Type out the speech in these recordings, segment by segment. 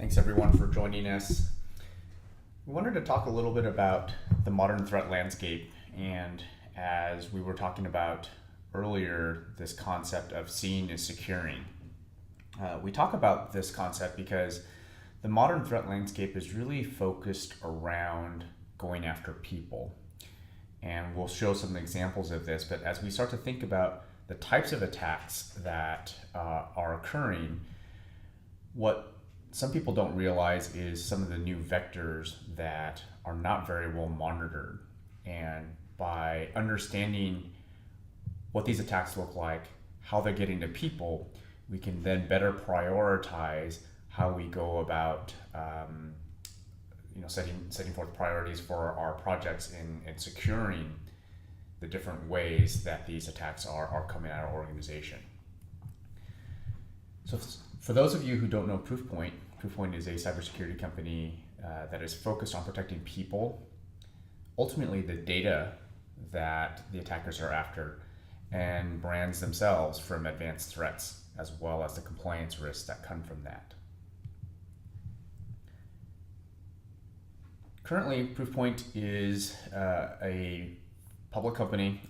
Thanks everyone for joining us. We wanted to talk a little bit about the modern threat landscape, and as we were talking about earlier, this concept of seeing is securing. We talk about this concept because the modern threat landscape is really focused around going after people. And we'll show some examples of this, but as we start to think about the types of attacks that are occurring, what some people don't realize is some of the new vectors that are not very well monitored. And by understanding what these attacks look like, how they're getting to people, we can then better prioritize how we go about setting forth priorities for our projects in securing the different ways that these attacks are coming at our organization. So for those of you who don't know Proofpoint, Proofpoint is a cybersecurity company that is focused on protecting people, ultimately the data that the attackers are after, and brands themselves from advanced threats, as well as the compliance risks that come from that. Currently, Proofpoint is a public company.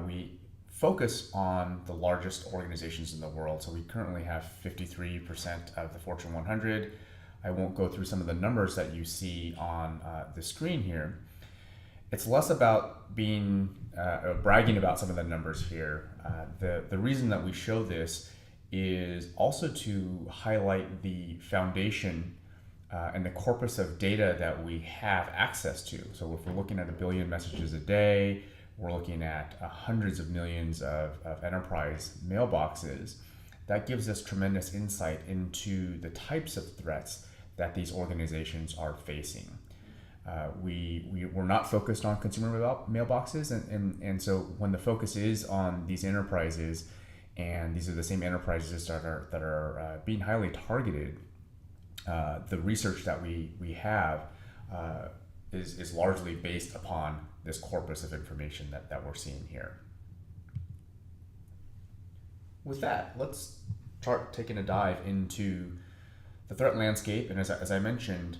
We focus on the largest organizations in the world. So we currently have 53% of the Fortune 100. I won't go through some of the numbers that you see on the screen here. It's less about being bragging about some of the numbers here. The reason that we show this is also to highlight the foundation and the corpus of data that we have access to. So if we're looking at 1 billion messages a day, we're looking at hundreds of millions of enterprise mailboxes. That gives us tremendous insight into the types of threats that these organizations are facing. We're not focused on consumer mailboxes, and so when the focus is on these enterprises, and these are the same enterprises that are being highly targeted, the research that we have is largely based upon this corpus of information that we're seeing here. With that, let's start taking a dive into the threat landscape. And as I mentioned,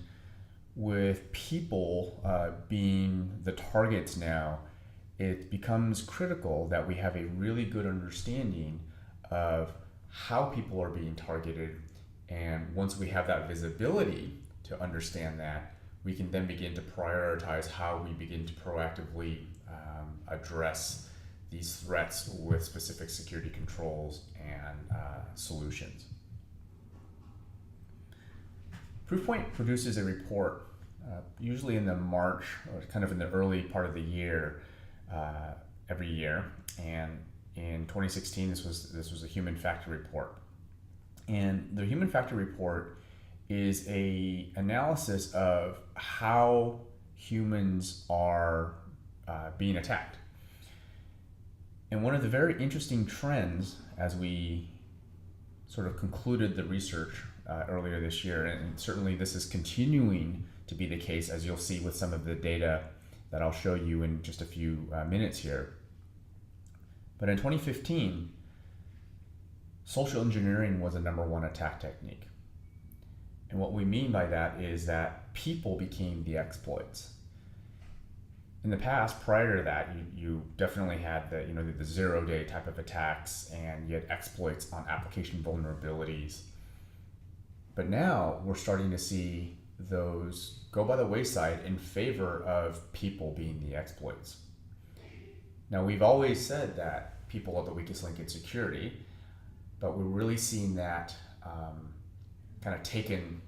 with people being the targets now, it becomes critical that we have a really good understanding of how people are being targeted. And once we have that visibility to understand that, we can then begin to prioritize how we begin to proactively address these threats with specific security controls and solutions. Proofpoint produces a report usually in the March, or kind of in the early part of the year, every year. And in 2016, this was a human factor report. And the human factor report is a analysis of how humans are being attacked. And one of the very interesting trends, as we sort of concluded the research earlier this year, and certainly this is continuing to be the case, as you'll see with some of the data that I'll show you in just a few minutes here. But in 2015, social engineering was the #1 attack technique. And what we mean by that is that people became the exploits. In the past, prior to that, you definitely had the 0-day type of attacks, and you had exploits on application vulnerabilities. But now we're starting to see those go by the wayside in favor of people being the exploits. Now, we've always said that people are the weakest link in security, but we're really seeing that kind of taken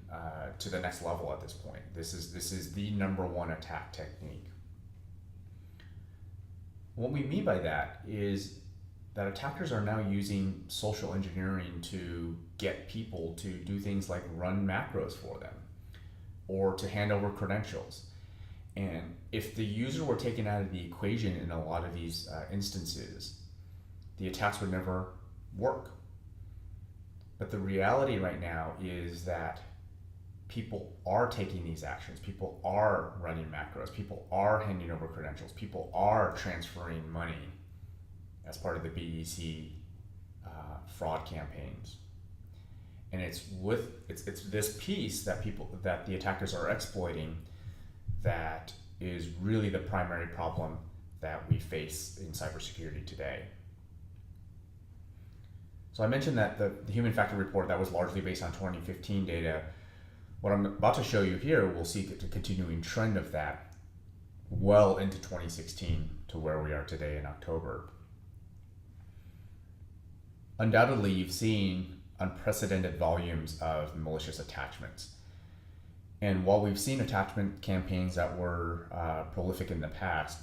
to the next level at this point. This is the #1 attack technique. What we mean by that is that attackers are now using social engineering to get people to do things like run macros for them or to hand over credentials. And if the user were taken out of the equation in a lot of these instances, the attacks would never work. But the reality right now is that people are taking these actions. People are running macros. People are handing over credentials. People are transferring money as part of the BEC fraud campaigns. And it's this piece that the attackers are exploiting that is really the primary problem that we face in cybersecurity today. So I mentioned that the human factor report that was largely based on 2015 data. What I'm about to show you here, we'll see the continuing trend of that well into 2016 to where we are today in October. Undoubtedly, you've seen unprecedented volumes of malicious attachments. And while we've seen attachment campaigns that were prolific in the past,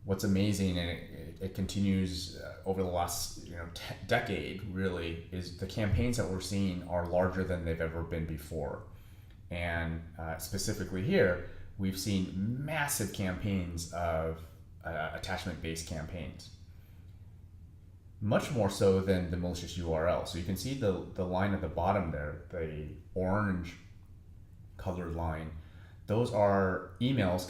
what's amazing, and it continues over the last decade really, is the campaigns that we're seeing are larger than they've ever been before. And specifically here, we've seen massive campaigns of attachment-based campaigns. Much more so than the malicious URL. So you can see the line at the bottom there, the orange colored line. Those are emails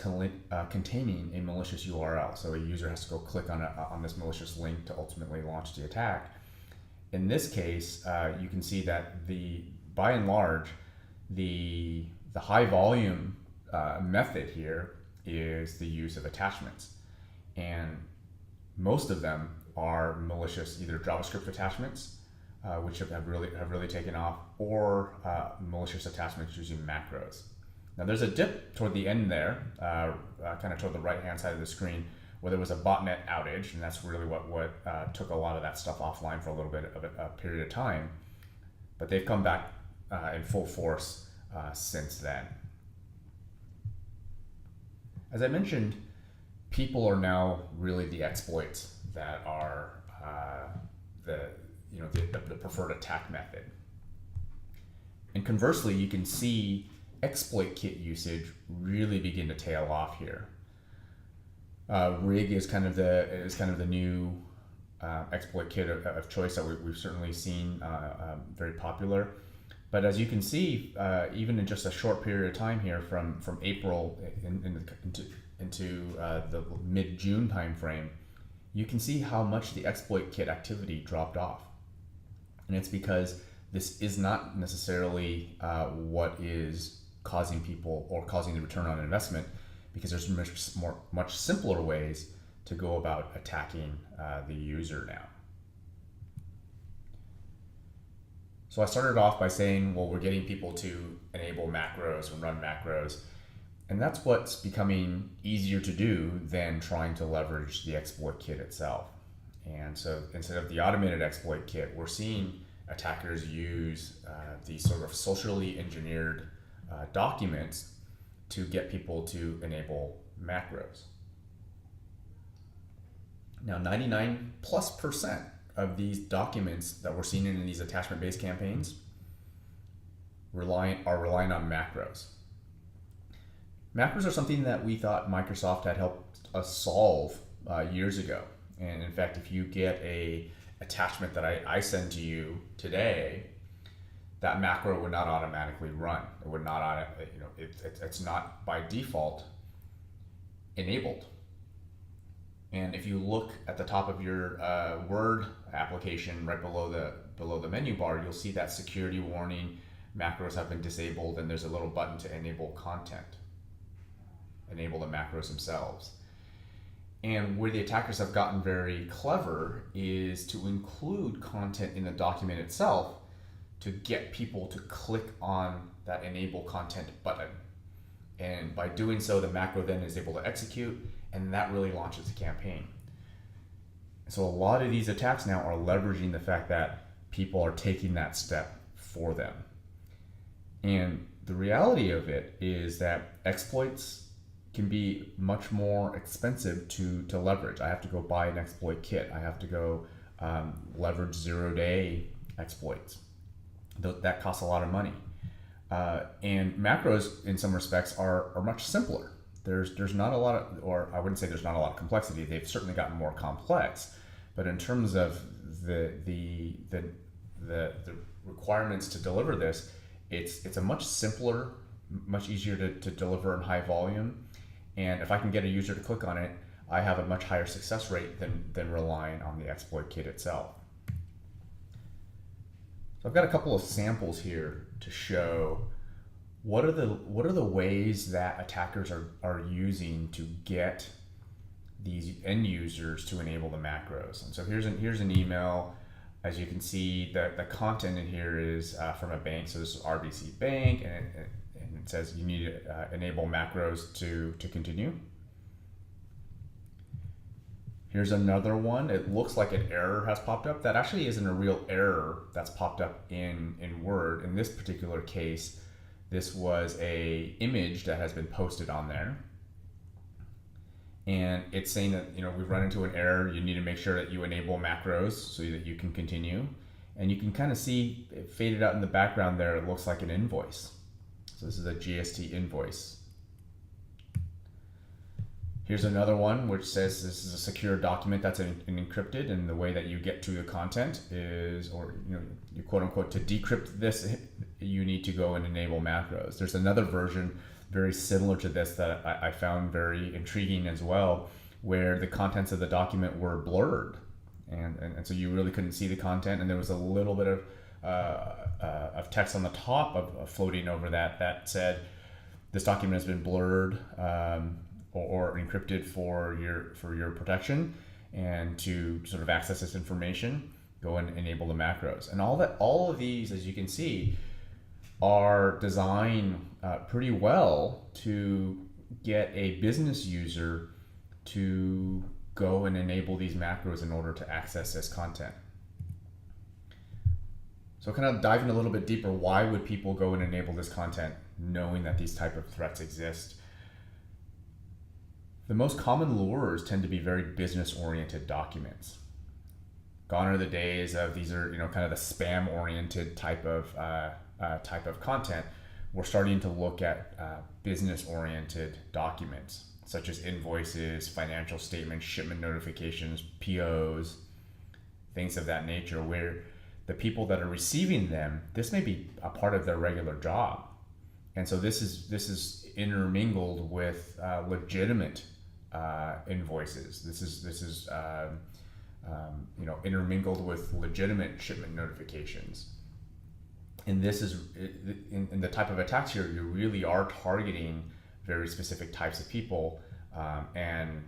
containing a malicious URL. So a user has to go click on this malicious link to ultimately launch the attack. In this case, you can see that by and large, the high volume method here is the use of attachments, and most of them are malicious, either JavaScript attachments, which have really taken off, or malicious attachments using macros. Now there's a dip toward the end there, kind of toward the right-hand side of the screen, where there was a botnet outage, and that's really what took a lot of that stuff offline for a little bit of a period of time. But they've come back in full force since then. As I mentioned, people are now really the exploits that are the preferred attack method. And conversely, you can see exploit kit usage really begin to tail off here. Rig is kind of the new exploit kit of choice that we've certainly seen very popular. But as you can see, even in just a short period of time here, from April into the mid-June timeframe, you can see how much the exploit kit activity dropped off. And it's because this is not necessarily what is causing people or causing the return on investment, because there's much simpler ways to go about attacking the user now. So I started off by saying, well, we're getting people to enable macros and run macros, and that's what's becoming easier to do than trying to leverage the exploit kit itself. And so instead of the automated exploit kit, we're seeing attackers use these sort of socially engineered documents to get people to enable macros. Now, 99+% of these documents that we're seeing in these attachment-based campaigns are relying on macros. Macros are something that we thought Microsoft had helped us solve years ago. And in fact, if you get a attachment that I send to you today, that macro would not automatically run. It would not, it's not by default enabled. And if you look at the top of your Word application, right below the menu bar, you'll see that security warning, macros have been disabled, and there's a little button to enable content, enable the macros themselves. And where the attackers have gotten very clever is to include content in the document itself to get people to click on that enable content button. And by doing so, the macro then is able to execute, and that really launches the campaign. So a lot of these attacks now are leveraging the fact that people are taking that step for them. And the reality of it is that exploits can be much more expensive to leverage. I have to go buy an exploit kit. I have to go leverage 0-day exploits. That costs a lot of money. And macros, in some respects, are much simpler. There's not a lot of, or I wouldn't say there's not a lot of complexity. They've certainly gotten more complex, but in terms of the requirements to deliver this, it's a much simpler, much easier to deliver in high volume. And if I can get a user to click on it, I have a much higher success rate than relying on the exploit kit itself. So I've got a couple of samples here to show what are the ways that attackers are using to get these end users to enable the macros. And so here's an email. As you can see, the content in here is from a bank. So this is RBC Bank, and it says you need to enable macros to continue. Here's another one. It looks like an error has popped up. That actually isn't a real error that's popped up in Word. In this particular case, this was a image that has been posted on there. And it's saying that, we've run into an error. You need to make sure that you enable macros so that you can continue. And you can kind of see it faded out in the background there. It looks like an invoice. So this is a GST invoice. Here's another one which says this is a secure document that's encrypted, and the way that you get to the content is, or you quote unquote, to decrypt this, you need to go and enable macros. There's another version very similar to this that I found very intriguing as well, where the contents of the document were blurred, and so you really couldn't see the content, and there was a little bit of text on the top of floating over that said this document has been blurred or encrypted for your protection, and to sort of access this information, go and enable the macros. And all of these, as you can see, are designed pretty well to get a business user to go and enable these macros in order to access this content. So kind of diving a little bit deeper, why would people go and enable this content knowing that these type of threats exist? The most common lures tend to be very business-oriented documents. Gone are the days of these are kind of the spam-oriented type of content. We're starting to look at business-oriented documents such as invoices, financial statements, shipment notifications, POs, things of that nature, where the people that are receiving them, this may be a part of their regular job, and so this is intermingled with legitimate invoices. This is intermingled with legitimate shipment notifications. And this is in the type of attacks here, you really are targeting very specific types of people, and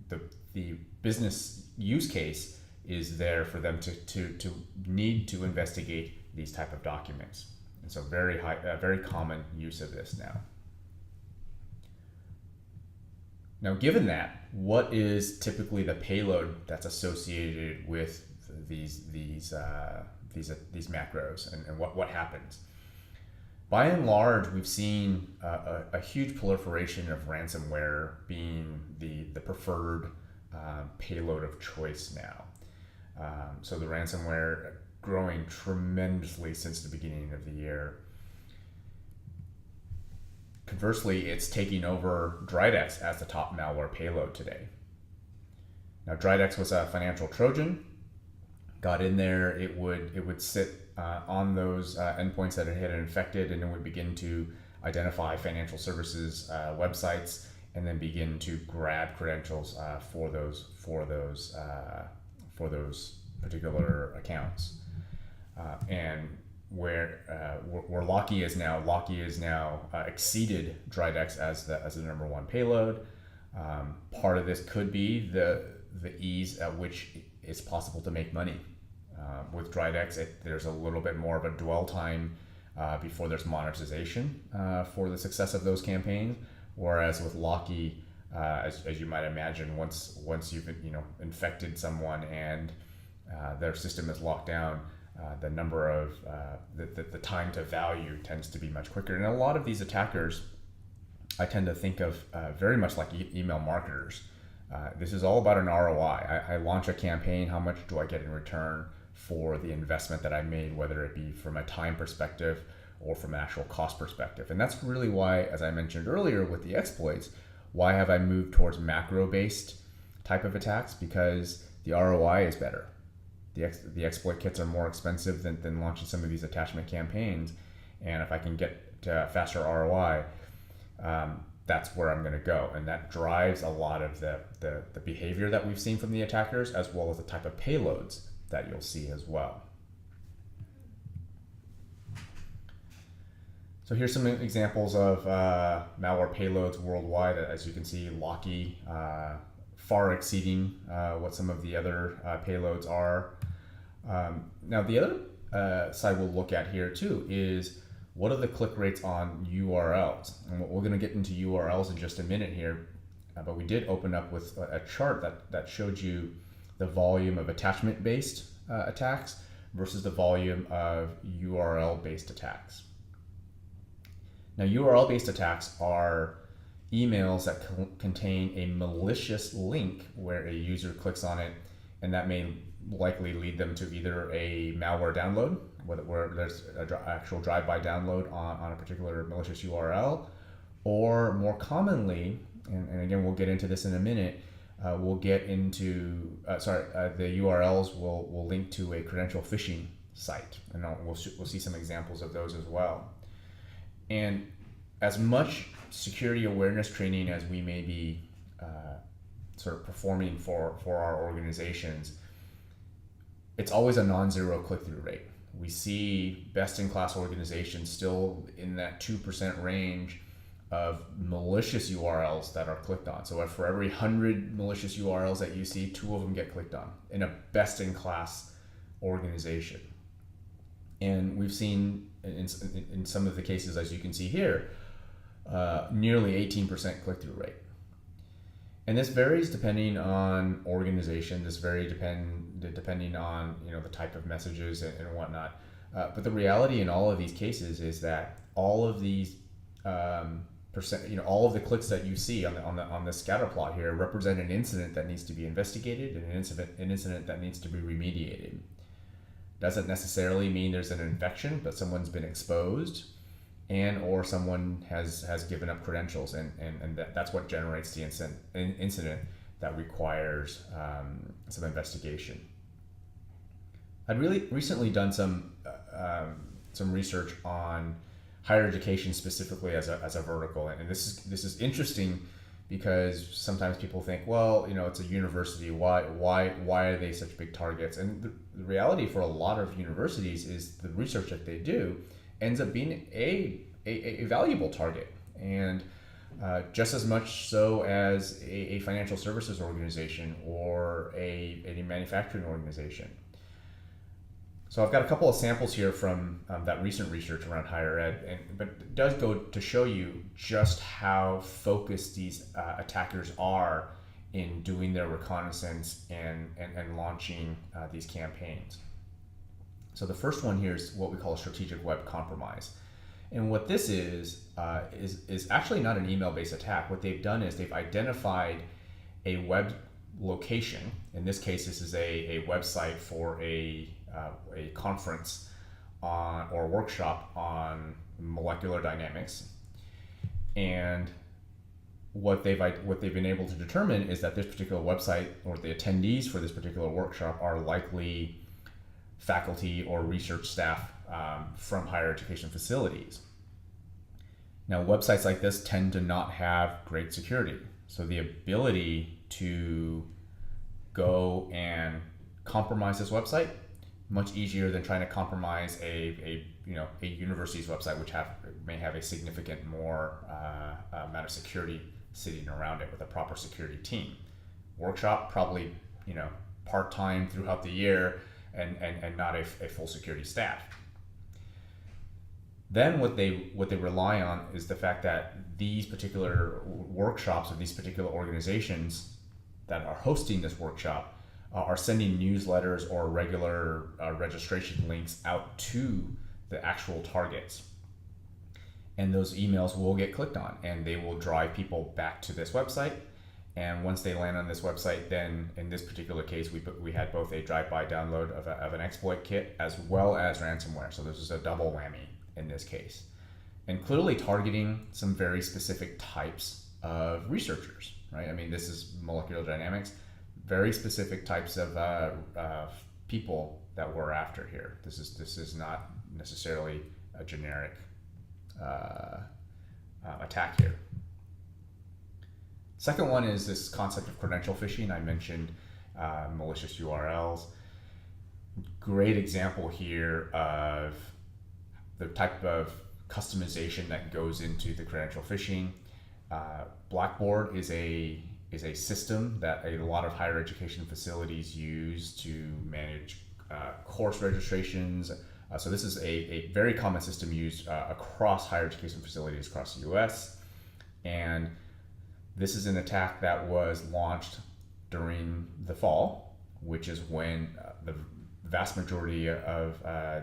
the business use case is there for them to need to investigate these type of documents. And so very common use of this now. Now, given that, what is typically the payload that's associated with these macros, and what happens? By and large, we've seen a huge proliferation of ransomware being the preferred payload of choice now. So the ransomware growing tremendously since the beginning of the year. Conversely, it's taking over Dridex as the top malware payload today. Now, Dridex was a financial Trojan. Got in there, it would sit on those endpoints that had infected, and it would begin to identify financial services websites, and then begin to grab credentials for those particular accounts. And where Locky is now exceeded Dridex as the number one payload. Part of this could be the ease at which it's possible to make money. With Dridex, there's a little bit more of a dwell time before there's monetization for the success of those campaigns. Whereas with Locky, as you might imagine, once you've infected someone and their system is locked down, the number of the time to value tends to be much quicker. And a lot of these attackers, I tend to think of very much like email marketers. This is all about an ROI. I launch a campaign. How much do I get in return for the investment that I made, whether it be from a time perspective or from an actual cost perspective? And that's really why, as I mentioned earlier with the exploits, why have I moved towards macro-based type of attacks? Because the ROI is better. The exploit kits are more expensive than launching some of these attachment campaigns. And if I can get to faster ROI, that's where I'm going to go. And that drives a lot of the behavior that we've seen from the attackers, as well as the type of payloads that you'll see as well. So here's some examples of malware payloads worldwide. As you can see, Locky, far exceeding what some of the other payloads are. Now the other side we'll look at here too is what are the click rates on URLs? And we're going to get into URLs in just a minute here, but we did open up with a chart that showed you the volume of attachment-based attacks versus the volume of URL-based attacks. Now, URL-based attacks are emails that contain a malicious link where a user clicks on it, and that may likely lead them to either a malware download, where there's an actual drive-by download on a particular malicious URL, or more commonly, and again, we'll get into this in a minute, we'll get into, the URLs will link to a credential phishing site, and we'll see some examples of those as well. And as much security awareness training as we may be sort of performing for our organizations, it's always a non-zero click-through rate. We see best-in-class organizations still in that 2% range of malicious URLs that are clicked on. So for every 100 malicious URLs that you see, 2 of them get clicked on in a best-in-class organization. And we've seen in some of the cases, as you can see here, nearly 18% click-through rate. And this varies depending on organization. This varies depending on the type of messages and whatnot. But the reality in all of these cases is that all of these all of the clicks that you see on the scatter plot here represent an incident that needs to be investigated and an incident that needs to be remediated. Doesn't necessarily mean there's an infection, but someone's been exposed and or someone has given up credentials, and that's what generates the incident that requires some investigation. I'd really recently done some research on higher education specifically as a vertical, and this is interesting because sometimes people think, well, it's a university. Why are they such big targets? And the reality for a lot of universities is the research that they do ends up being a valuable target, and just as much so as a financial services organization or a manufacturing organization. So I've got a couple of samples here from that recent research around higher ed, but it does go to show you just how focused these attackers are in doing their reconnaissance and launching these campaigns. So the first one here is what we call a strategic web compromise. And what this is actually not an email-based attack. What they've done is they've identified a web location. In this case, this is a website for a conference or workshop on molecular dynamics. And what they've been able to determine is that this particular website or the attendees for this particular workshop are likely faculty or research staff from higher education facilities. Now, websites like this tend to not have great security. So the ability to go and compromise this website, much easier than trying to compromise a university's website, which may have a significant more amount of security sitting around it with a proper security team. Workshop, probably part-time throughout the year and not a full security staff. Then what they rely on is the fact that these particular workshops or these particular organizations that are hosting this workshop are sending newsletters or regular registration links out to the actual targets. And those emails will get clicked on and they will drive people back to this website. And once they land on this website, then in this particular case, we had both a drive-by download of an exploit kit as well as ransomware. So this is a double whammy in this case. And clearly targeting some very specific types of researchers, right? I mean, this is molecular dynamics, very specific types of people that we're after here. This is not necessarily a generic attack here. Second one is this concept of credential phishing. I mentioned malicious URLs. Great example here of the type of customization that goes into the credential phishing. Blackboard is a system that a lot of higher education facilities use to manage course registrations. So this is a very common system used across higher education facilities across the US. And this is an attack that was launched during the fall, which is when the vast majority of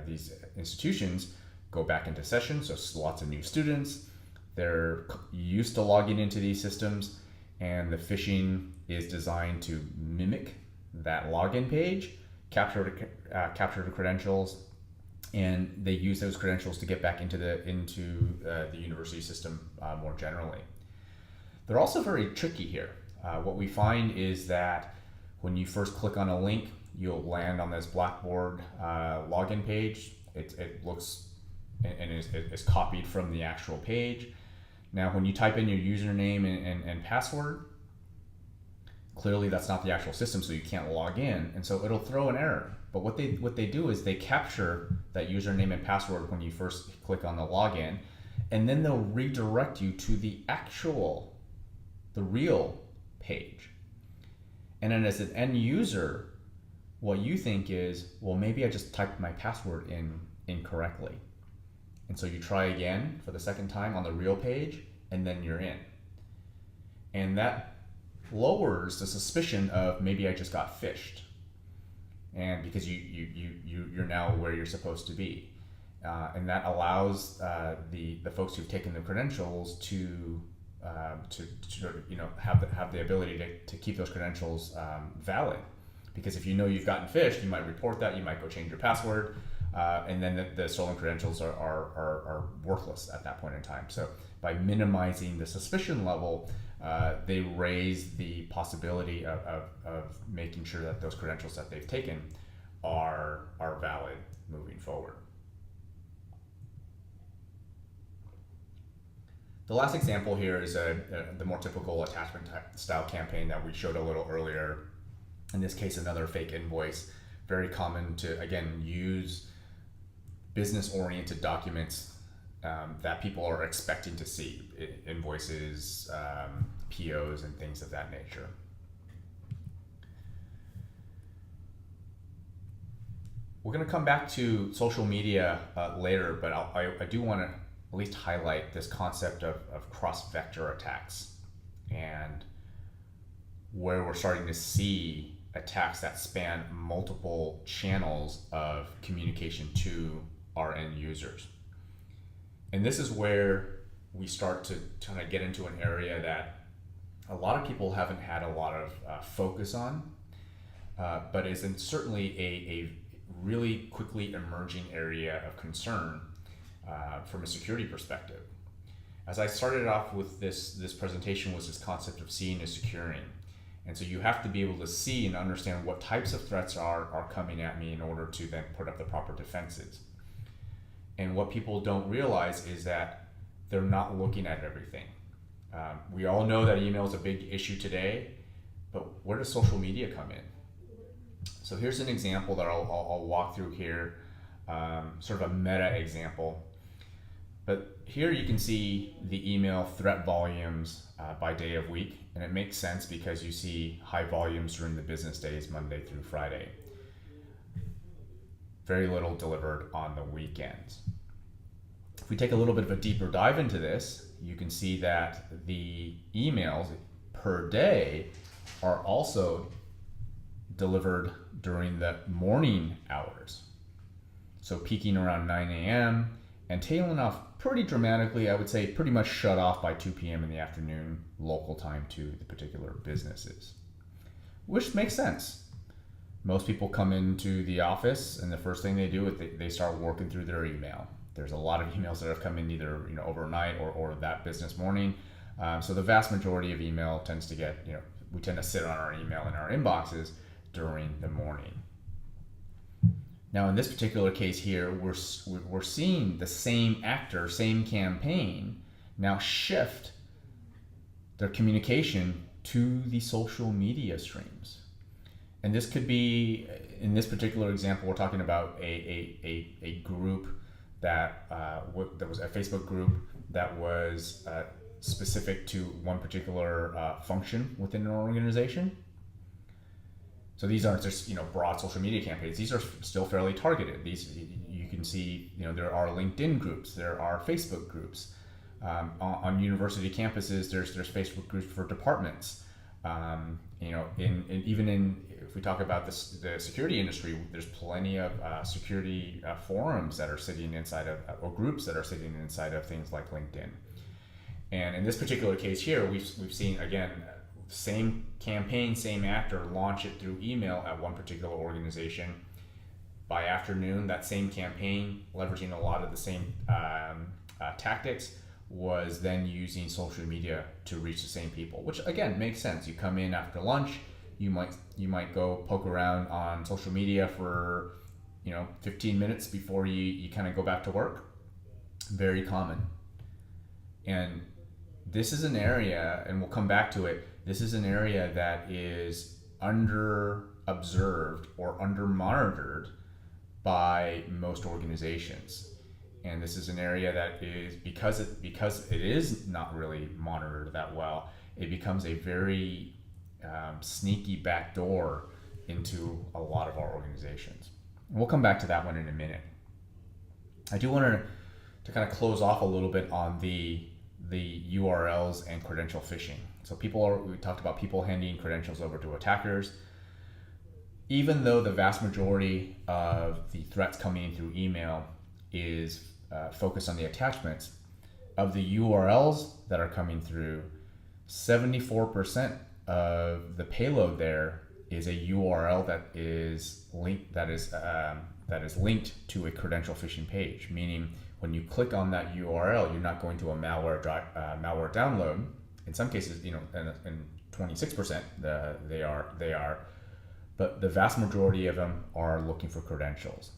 these institutions go back into session. So lots of new students, they're used to logging into these systems, and the phishing is designed to mimic that login page, capture the credentials, and they use those credentials to get back into the university system more generally. They're also very tricky here. What we find is that when you first click on a link, you'll land on this Blackboard login page. It looks and is copied from the actual page. Now, when you type in your username and password, clearly that's not the actual system, so you can't log in, and so it'll throw an error. But what they do is they capture that username and password when you first click on the login, and then they'll redirect you to the real page. And then as an end user, what you think is, well, maybe I just typed my password in incorrectly. And so you try again for the second time on the real page, and then you're in. And that lowers the suspicion of maybe I just got phished. And because you're now where you're supposed to be. And that allows the folks who've taken the credentials to have the ability to keep those credentials valid. Because if you know you've gotten phished, you might report that, you might go change your password, and then the stolen credentials are worthless at that point in time. So by minimizing the suspicion level, they raise the possibility of making sure that those credentials that they've taken are valid moving forward. The last example here is the more typical attachment style campaign that we showed a little earlier. In this case, another fake invoice. Very common to, again, use business-oriented documents that people are expecting to see, invoices, POs, and things of that nature. We're going to come back to social media later, but I do want to at least highlight this concept of cross-vector attacks, and where we're starting to see attacks that span multiple channels of communication to our end users. And this is where we start to kind of get into an area that a lot of people haven't had a lot of focus on, but is certainly a really quickly emerging area of concern from a security perspective. As I started off with this presentation was this concept of seeing is securing. And so you have to be able to see and understand what types of threats are coming at me in order to then put up the proper defenses. And what people don't realize is that they're not looking at everything. We all know that email is a big issue today, but where does social media come in? So here's an example that I'll walk through here, sort of a meta example. But here you can see the email threat volumes by day of week, and it makes sense because you see high volumes during the business days, Monday through Friday. Very little delivered on the weekends. If we take a little bit of a deeper dive into this, you can see that the emails per day are also delivered during the morning hours. So peaking around 9 a.m. and tailing off pretty dramatically, I would say pretty much shut off by 2 p.m. in the afternoon, local time to the particular businesses, which makes sense. Most people come into the office and the first thing they do is they start working through their email. There's a lot of emails that have come in either overnight or that business morning. So the vast majority of email tends to get, we tend to sit on our email in our inboxes during the morning. Now, in this particular case here, we're seeing the same actor, same campaign, now shift their communication to the social media streams. And this could be, in this particular example, we're talking about a group that there was a Facebook group that was specific to one particular function within an organization. So these aren't just broad social media campaigns. These are still fairly targeted. These, you can see, there are LinkedIn groups, there are Facebook groups. On university campuses, there's Facebook groups for departments. If we talk about the security industry, there's plenty of security forums that are sitting inside of, or groups that are sitting inside of things like LinkedIn. And in this particular case here, we've seen, again, same campaign, same actor launch it through email at one particular organization. By afternoon, that same campaign, leveraging a lot of the same tactics, was then using social media to reach the same people, which again makes sense. You come in after lunch, you might go poke around on social media for 15 minutes before you kind of go back to work. Very common. And this is an area, and we'll come back to it, this is an area that is under observed or under monitored by most organizations. And this is an area that is, because it is not really monitored that well, it becomes a very sneaky backdoor into a lot of our organizations. And we'll come back to that one in a minute. I do want to kind of close off a little bit on the URLs and credential phishing. So we talked about people handing credentials over to attackers. Even though the vast majority of the threats coming in through email is focused on the attachments, of the URLs that are coming through, 74% of the payload there is a URL that is linked to a credential phishing page. Meaning, when you click on that URL, you're not going to a malware download. In some cases, in 26%, they are, but the vast majority of them are looking for credentials.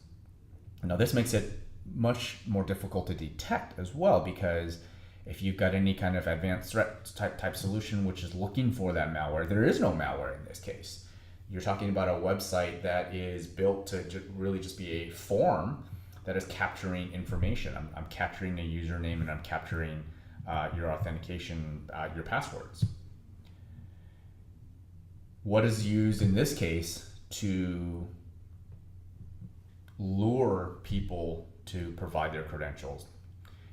Now, this makes it much more difficult to detect as well, because if you've got any kind of advanced threat type solution which is looking for that malware, there is no malware in this case. You're talking about a website that is built to really just be a form that is capturing information. I'm capturing a username, and I'm capturing your authentication, your passwords. What is used in this case to lure people to provide their credentials?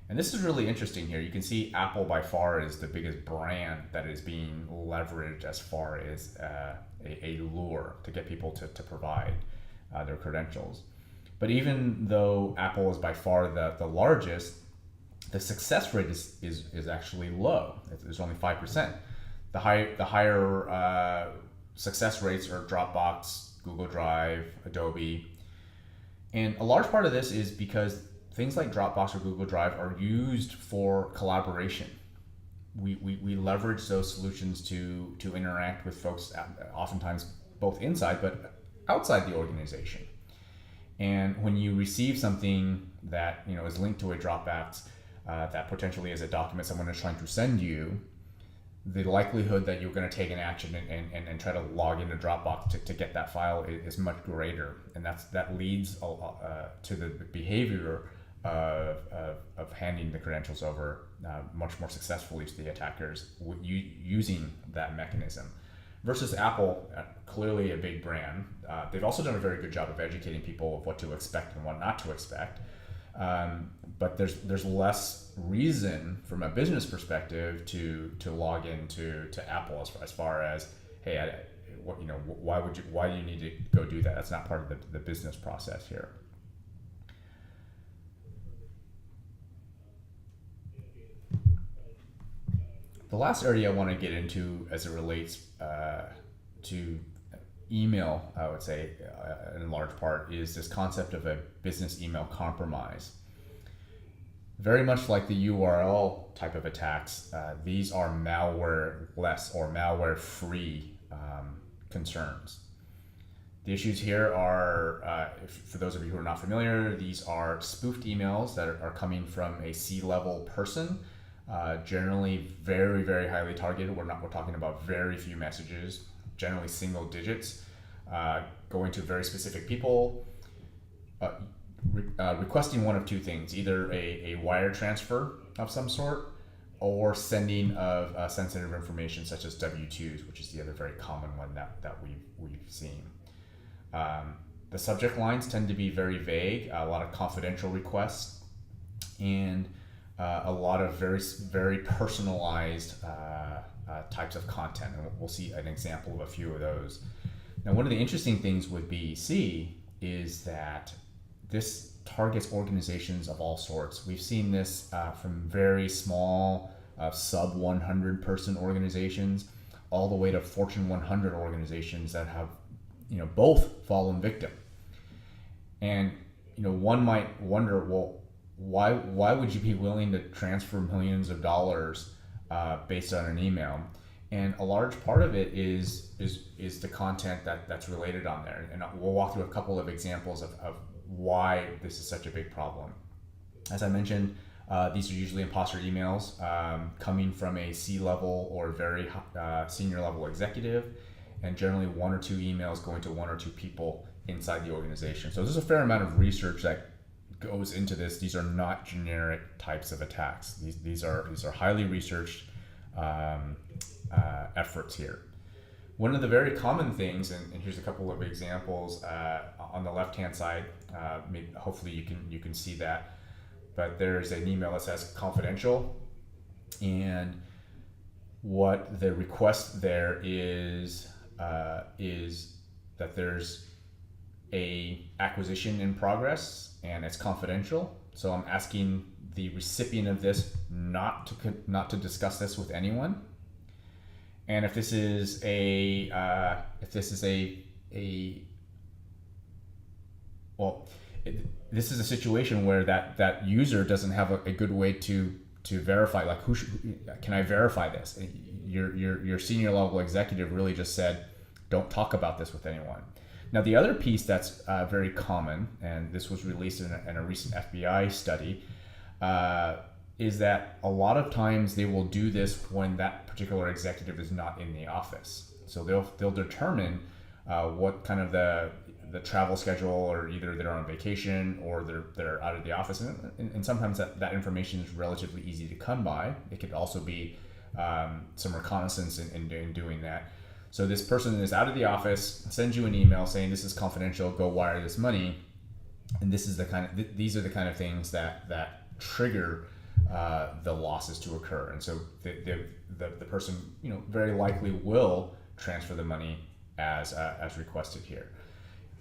And this is really interesting here. You can see Apple by far is the biggest brand that is being leveraged as far as a lure to get people to provide their credentials. But even though Apple is by far the largest, the success rate is actually low. It's only 5%. The higher success rates are Dropbox, Google Drive, Adobe. And a large part of this is because things like Dropbox or Google Drive are used for collaboration. We leverage those solutions to interact with folks, oftentimes both inside but outside the organization. And when you receive something that is linked to a Dropbox, that potentially is a document someone is trying to send you, the likelihood that you're going to take an action and try to log into Dropbox to get that file is much greater, and that leads to the behavior of handing the credentials over much more successfully to the attackers using that mechanism. Versus Apple, clearly a big brand. They've also done a very good job of educating people of what to expect and what not to expect. But there's less reason from a business perspective to log into Apple as far as, hey, why do you need to go do that? That's not part of the business process here. The last area I want to get into as it relates to email, I would say, in large part, is this concept of a business email compromise. Very much like the URL type of attacks, these are malware-less or malware-free concerns. The issues here are, for those of you who are not familiar, these are spoofed emails that are coming from a C-level person, generally very, very highly targeted. We're talking about very few messages, generally single digits, going to very specific people. requesting one of two things: either a wire transfer of some sort, or sending of sensitive information such as W-2s, which is the other very common one that we've seen. The subject lines tend to be very vague, a lot of confidential requests, and a lot of very personalized types of content. And we'll see an example of a few of those. Now, one of the interesting things with BEC is that this targets organizations of all sorts. We've seen this from very small sub 100 person organizations all the way to Fortune 100 organizations that have both fallen victim. And one might wonder, well, why would you be willing to transfer millions of dollars based on an email? And a large part of it is the content that's related on there. And we'll walk through a couple of examples of why this is such a big problem. As I mentioned, these are usually imposter emails coming from a C-level or very senior level executive, and generally one or two emails going to one or two people inside the organization. So there's a fair amount of research that goes into this. These are not generic types of attacks. These are highly researched efforts here. One of the very common things, and here's a couple of examples on the left-hand side. Hopefully you can see that. But there's an email that says confidential, and what the request there is that there's a acquisition in progress and it's confidential. So I'm asking the recipient of this not to discuss this with anyone. And if this is this is a situation where that user doesn't have a good way to verify, like can I verify this? Your senior level executive really just said, don't talk about this with anyone. Now, the other piece that's very common, and this was released in a recent FBI study, is that a lot of times they will do this when that particular executive is not in the office. So they'll determine what kind of the travel schedule, or either they're on vacation or they're out of the office, and sometimes that information is relatively easy to come by. It could also be some reconnaissance in doing that. So this person is out of the office, sends you an email saying this is confidential, go wire this money, and these are the kind of things that trigger the losses to occur. And so the person very likely will transfer the money as requested here.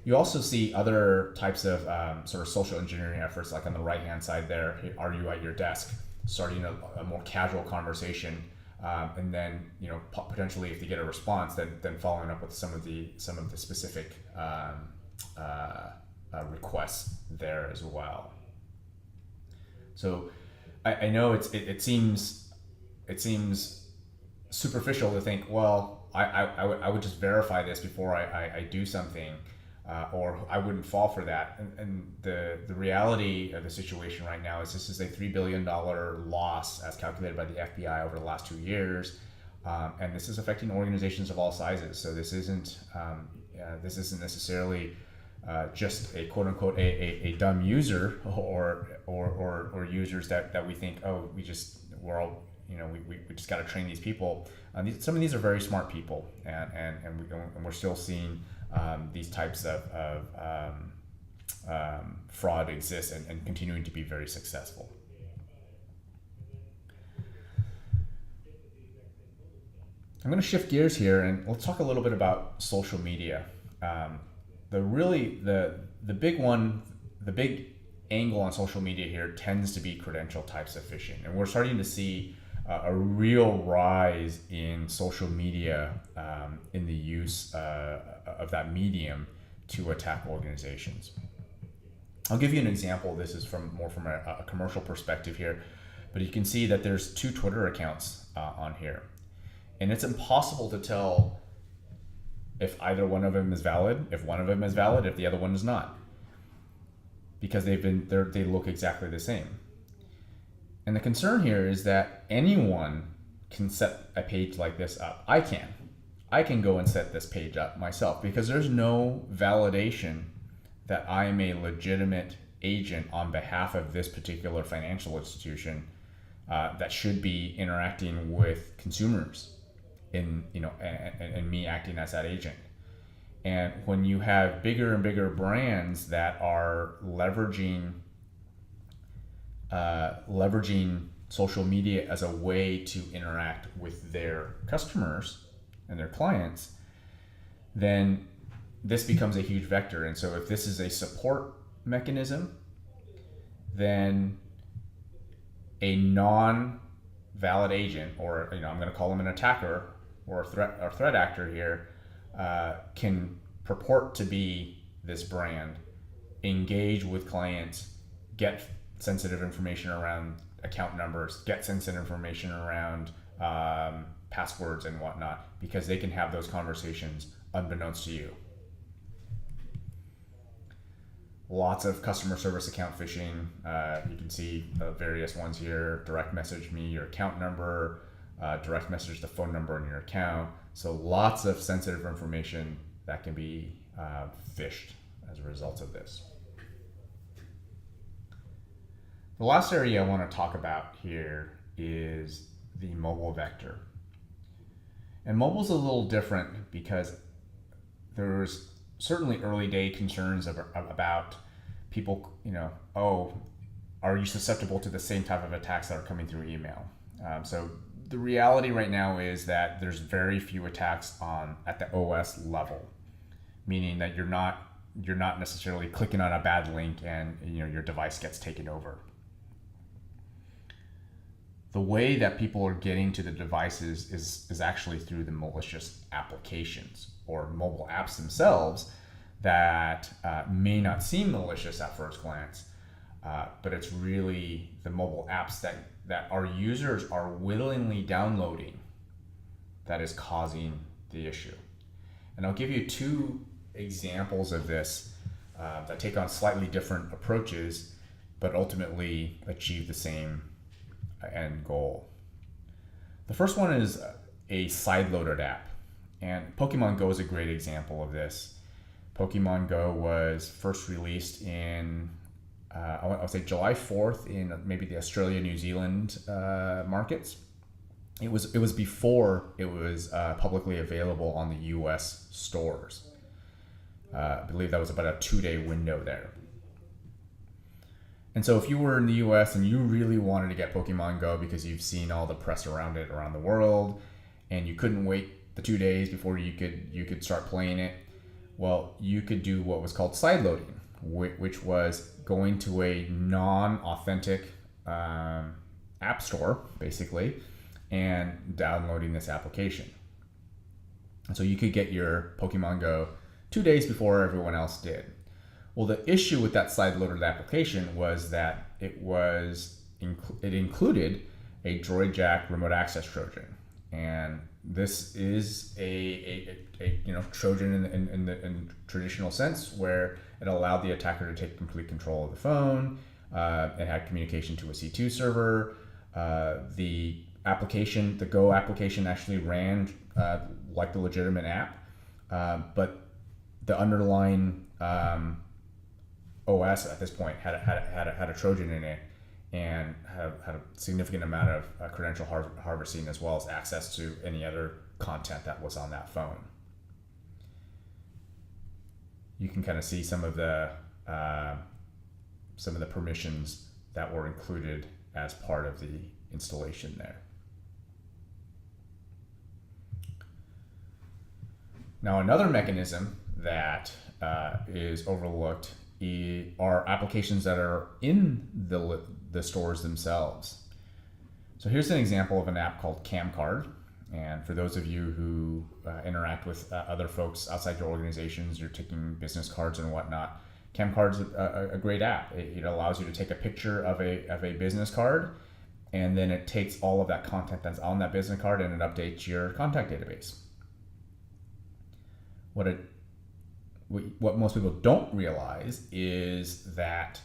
You also see other types of sort of social engineering efforts, like on the right-hand side there. Are you at your desk? Starting a more casual conversation, and then potentially, if they get a response, then following up with some of the specific requests there as well. So I know it seems superficial to think, well, I would just verify this before I do something. Or I wouldn't fall for that. And the reality of the situation right now is this is a $3 billion loss as calculated by the FBI over the last 2 years. And this is affecting organizations of all sizes. So this isn't necessarily just a quote unquote a dumb user or users that we think, oh, we just got to train these people. Some of these are very smart people, and we're still seeing these types of fraud exist and continuing to be very successful. I'm going to shift gears here and let's talk a little bit about social media. The big angle on social media here tends to be credential types of phishing, and we're starting to see a real rise in social media in the use of that medium to attack organizations. I'll give you an example. This is from a commercial perspective here, but you can see that there's 2 Twitter accounts on here, and it's impossible to tell if either one of them is valid, if one of them is valid, if the other one is not, because they look exactly the same. And the concern here is that anyone can set a page like this up. I can go and set this page up myself because there's no validation that I am a legitimate agent on behalf of this particular financial institution that should be interacting with consumers and me acting as that agent. And when you have bigger and bigger brands that are leveraging social media as a way to interact with their customers and their clients, then this becomes a huge vector. And so if this is a support mechanism, then a non-valid agent, or I'm going to call them an attacker or a threat actor here, can purport to be this brand, engage with clients, get sensitive information around account numbers, get sensitive information around passwords and whatnot, because they can have those conversations unbeknownst to you. Lots of customer service account phishing. You can see various ones here. Direct message me your account number, direct message the phone number in your account. So lots of sensitive information that can be phished as a result of this. The last area I want to talk about here is the mobile vector. And mobile's a little different because there's certainly early day concerns about people, are you susceptible to the same type of attacks that are coming through email? So the reality right now is that there's very few attacks at the OS level, meaning that you're not necessarily clicking on a bad link and your device gets taken over. The way that people are getting to the devices is actually through the malicious applications or mobile apps themselves that may not seem malicious at first glance, but it's really the mobile apps that our users are willingly downloading that is causing the issue. And I'll give you two examples of this that take on slightly different approaches, but ultimately achieve the same end goal. The first one is a side-loaded app, and Pokemon Go is a great example of this. Pokemon Go was first released in I would say July 4th in maybe the Australia, New Zealand markets. It was before it was publicly available on the US stores. I believe that was about a 2-day window there. And so if you were in the US and you really wanted to get Pokemon Go because you've seen all the press around it around the world and you couldn't wait the 2 days before you could start playing it, well, you could do what was called side loading, which was going to a non-authentic app store, basically, and downloading this application. And so you could get your Pokemon Go 2 days before everyone else did. Well, the issue with that side-loaded application was that it included a Dridex remote access Trojan, and this is a Trojan in the traditional sense, where it allowed the attacker to take complete control of the phone. It had communication to a C2 server. The application, the Go application, actually ran like the legitimate app, but the underlying OS at this point had a Trojan in it and had a significant amount of credential harvesting, as well as access to any other content that was on that phone. You can kind of see some of the permissions that were included as part of the installation there. Now, another mechanism that is overlooked are applications that are in the stores themselves. So here's an example of an app called CamCard. And for those of you who interact with other folks outside your organizations, you're taking business cards and whatnot, CamCard's a great app. It allows you to take a picture of a business card, and then it takes all of that content that's on that business card and it updates your contact database. What most people don't realize is that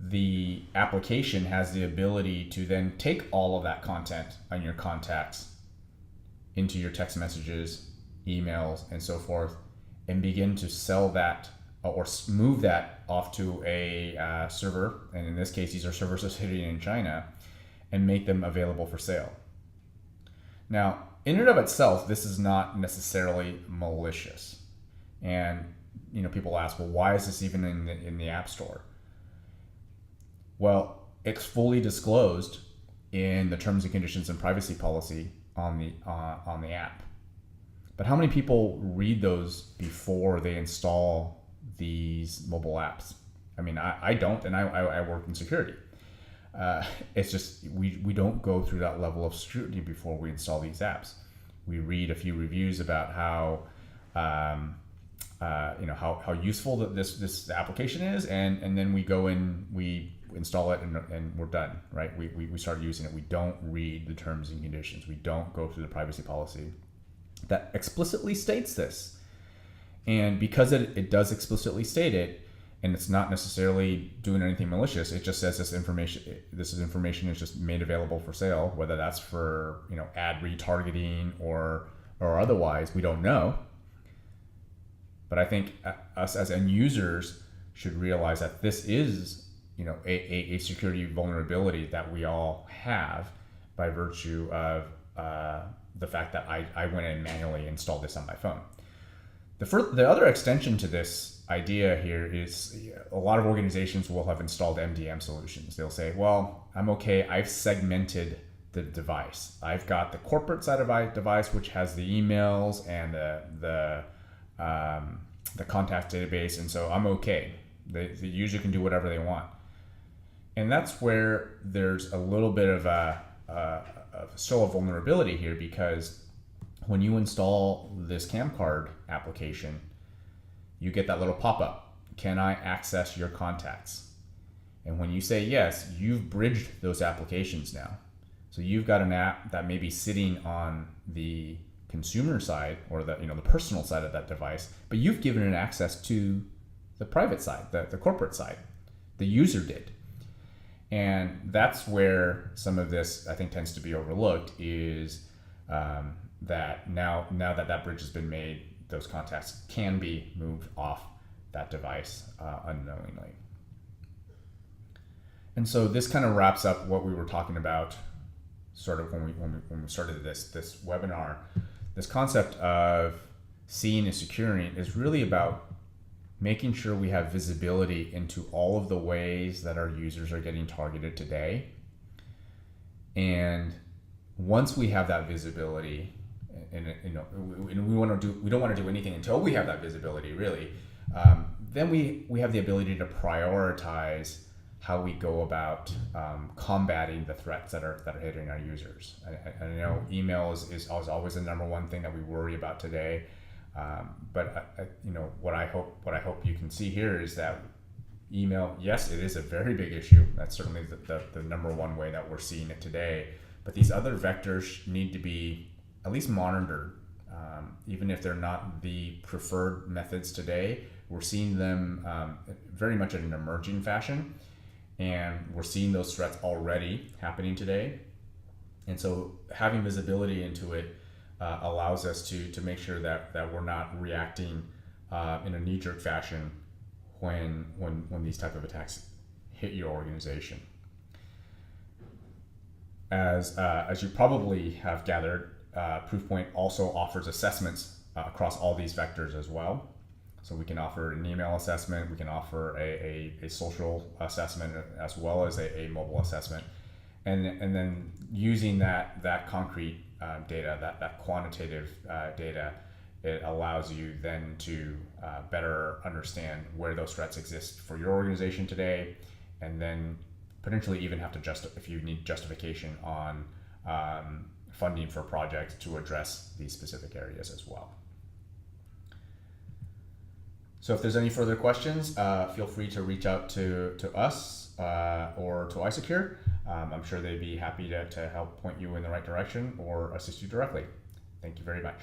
the application has the ability to then take all of that content on your contacts into your text messages, emails, and so forth, and begin to sell that or move that off to a server, and in this case, these are servers sitting in China, and make them available for sale. Now, in and of itself, this is not necessarily malicious. And people ask, well, why is this even in the App Store? Well, it's fully disclosed in the terms and conditions and privacy policy on the app. But how many people read those before they install these mobile apps? I mean, I don't, and I work in security. It's just we don't go through that level of scrutiny before we install these apps. We read a few reviews about how useful that this application is, and then we go in, we install it, and we're done, right? We start using it. We don't read the terms and conditions. We don't go through the privacy policy that explicitly states this. And because it does explicitly state it, and it's not necessarily doing anything malicious, it just says this information is just made available for sale, whether that's for ad retargeting or otherwise, we don't know. But I think us as end users should realize that this is a security vulnerability that we all have by virtue of the fact that I went and manually installed this on my phone. The other extension to this idea here is a lot of organizations will have installed MDM solutions. They'll say, well, I'm okay, I've segmented the device. I've got the corporate side of my device, which has the emails and the contact database, and so I'm okay. The user can do whatever they want. And that's where there's a little bit of a vulnerability here, because when you install this CamCard application, you get that little pop-up. Can I access your contacts? And when you say yes, you've bridged those applications now. So you've got an app that may be sitting on the consumer side or the personal side of that device, but you've given it access to the private side, the corporate side. The user did. And that's where some of this, I think, tends to be overlooked, is that now that bridge has been made, those contacts can be moved off that device unknowingly. And so this kind of wraps up what we were talking about sort of when we started this webinar. This concept of seeing and securing is really about making sure we have visibility into all of the ways that our users are getting targeted today. And once we have that visibility, and we don't want to do anything until we have that visibility, really, then we have the ability to prioritize how we go about combating the threats that are hitting our users. I know email is always the number one thing that we worry about today. But what I hope you can see here is that email, yes, it is a very big issue. That's certainly the number one way that we're seeing it today. But these other vectors need to be at least monitored, even if they're not the preferred methods today. We're seeing them very much in an emerging fashion, and we're seeing those threats already happening today. And so having visibility into it allows us to make sure that we're not reacting in a knee-jerk fashion when these type of attacks hit your organization. As you probably have gathered, Proofpoint also offers assessments across all these vectors as well. So we can offer an email assessment, we can offer a social assessment, as well as a mobile assessment, and then using that concrete data, that quantitative data, it allows you then to better understand where those threats exist for your organization today, and then potentially even have to if you need justification on funding for projects to address these specific areas as well. So if there's any further questions, feel free to reach out to us or to iSECURE. I'm sure they'd be happy to help point you in the right direction or assist you directly. Thank you very much.